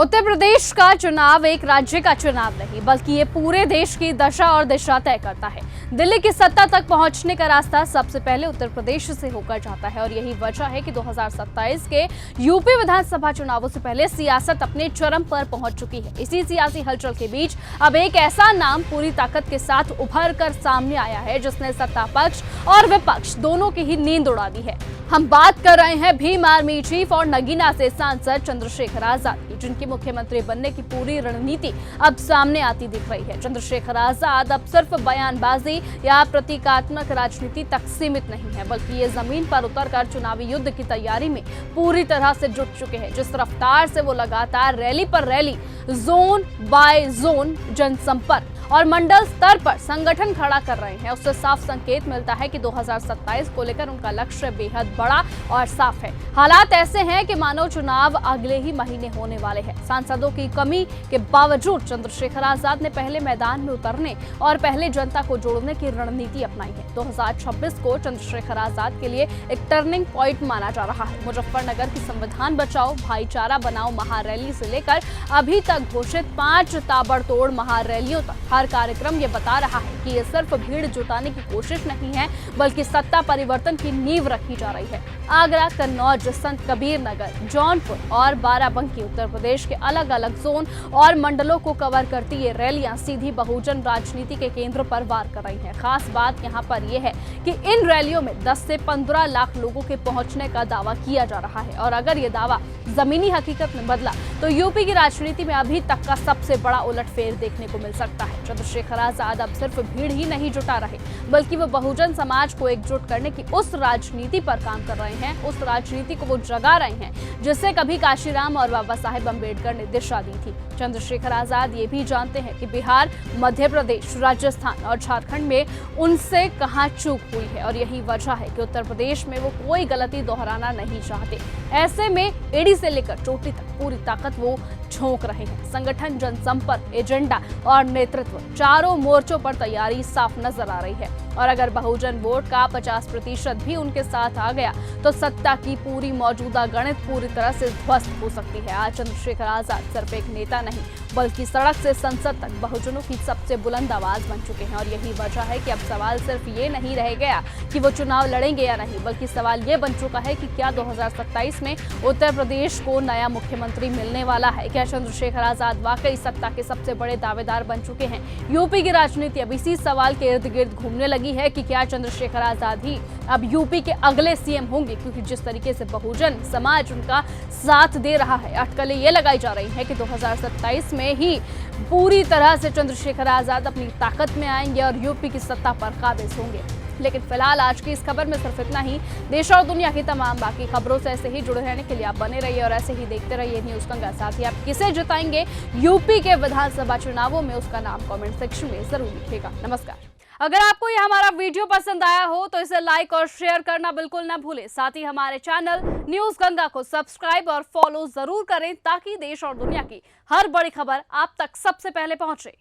उत्तर प्रदेश का चुनाव एक राज्य का चुनाव नहीं बल्कि ये पूरे देश की दशा और दिशा तय करता है। दिल्ली की सत्ता तक पहुंचने का रास्ता सबसे पहले उत्तर प्रदेश से होकर जाता है और यही वजह है कि 2027 के यूपी विधानसभा चुनावों से पहले सियासत अपने चरम पर पहुंच चुकी है। इसी सियासी हलचल के बीच अब एक ऐसा नाम पूरी ताकत के साथ उभर कर सामने आया है जिसने सत्ता पक्ष और विपक्ष दोनों की ही नींद उड़ा दी है। हम बात कर रहे हैं भीम आर्मी चीफ और नगीना से सांसद चंद्रशेखर आजाद की, जिनकी मुख्यमंत्री बनने की पूरी रणनीति अब सामने आती दिख रही है। चंद्रशेखर आजाद अब सिर्फ बयानबाजी या प्रतीकात्मक राजनीति तक सीमित नहीं है, बल्कि ये जमीन पर उतरकर चुनावी युद्ध की तैयारी में पूरी तरह से जुट चुके हैं। जिस रफ्तार से वो लगातार रैली पर रैली, जोन बाय जोन जनसंपर्क और मंडल स्तर पर संगठन खड़ा कर रहे हैं, उससे साफ संकेत मिलता है कि 2027 को लेकर उनका लक्ष्य बेहद बड़ा और साफ है। हालात ऐसे हैं कि मानो चुनाव अगले ही महीने होने वाले हैं। सांसदों की कमी के बावजूद चंद्रशेखर आजाद ने पहले मैदान में उतरने और पहले जनता को जोड़ने की रणनीति अपनाई है। 2026 को चंद्रशेखर आजाद के लिए एक टर्निंग पॉइंट माना जा रहा है। मुजफ्फरनगर की संविधान बचाओ भाईचारा बनाओ महारैली से लेकर अभी तक घोषित 5 ताबड़तोड़ महारैलियों तक हर कार्यक्रम ये बता रहा है कि ये सिर्फ भीड़ जुटाने की कोशिश नहीं है, बल्कि सत्ता परिवर्तन की नींव रखी जा रही है। आगरा, कन्नौज, संत कबीर नगर, जौनपुर और बाराबंकी उत्तर प्रदेश के अलग अलग जोन और मंडलों को कवर करती ये रैलियां सीधी बहुजन राजनीति के केंद्र पर वार कर रही हैं। खास बात यहाँ पर यह है कि इन रैलियों में 10 से 15 लाख लोगों के पहुंचने का दावा किया जा रहा है और अगर ये दावा जमीनी हकीकत में बदला तो यूपी की राजनीति में अभी तक का सबसे बड़ा उलटफेर देखने को मिल सकता है। चंद्रशेखर आजाद अब सिर्फ भीड़ ही नहीं जुटा रहे, बल्कि वो बहुजन समाज को एकजुट करने की उस राजनीति पर काम कर रहे हैं, उस राजनीति को वो जगा रहे हैं जिससे कभी काशीराम और बाबा साहेब अम्बेडकर ने दिशा दी थी। चंद्रशेखर आजाद ये भी जानते हैं कि बिहार, मध्य प्रदेश, राजस्थान और झारखंड में उनसे कहां चूक हुई है और यही वजह है कि उत्तर प्रदेश में वो कोई गलती दोहराना नहीं चाहते। ऐसे में एड़ी से लेकर चोटी तक पूरी ताकत वो झोंक रहे हैं। संगठन, जनसंपर्क, एजेंडा और नेतृत्व चारों मोर्चों पर तैयारी साफ नजर आ रही है और अगर बहुजन वोट का 50% भी उनके साथ आ गया तो सत्ता की पूरी मौजूदा गणित पूरी तरह से ध्वस्त हो सकती है। आज चंद्रशेखर आजाद सिर्फ एक नेता नहीं बल्कि सड़क से संसद तक बहुजनों की सबसे बुलंद आवाज बन चुके हैं और यही वजह है कि अब सवाल सिर्फ ये नहीं रह गया कि वो चुनाव लड़ेंगे या नहीं, बल्कि सवाल ये बन चुका है कि क्या 2027 में उत्तर प्रदेश को नया मुख्यमंत्री मिलने वाला है। क्या चंद्रशेखर आजाद वाकई सत्ता के सबसे बड़े दावेदार बन चुके हैं? यूपी की राजनीति अब इसी सवाल के इर्द गिर्द घूमने लगी है कि क्या चंद्रशेखर आजाद ही अब यूपी के अगले सीएम होंगे, क्योंकि जिस तरीके से बहुजन समाज उनका साथ दे रहा है, अटकलें ये लगाई जा रही है कि 2027 में ही पूरी तरह से चंद्रशेखर आजाद अपनी ताकत में आएंगे और यूपी की सत्ता पर काबिज होंगे। लेकिन फिलहाल आज की इस खबर में सिर्फ इतना ही। देश और दुनिया की तमाम बाकी खबरों से ऐसे ही जुड़े रहने के लिए आप बने रहिए और ऐसे ही देखते रहिए न्यूज़ गंगा। साथ ही आप किसे जिताएंगे यूपी के विधानसभा चुनावों में, उसका नाम कमेंट सेक्शन में जरूर लिखिएगा। नमस्कार। अगर आपको यह हमारा वीडियो पसंद आया हो तो इसे लाइक और शेयर करना बिल्कुल ना भूलें। साथ ही हमारे चैनल न्यूज़ गंगा को सब्सक्राइब और फॉलो जरूर करें ताकि देश और दुनिया की हर बड़ी खबर आप तक सबसे पहले पहुंचे।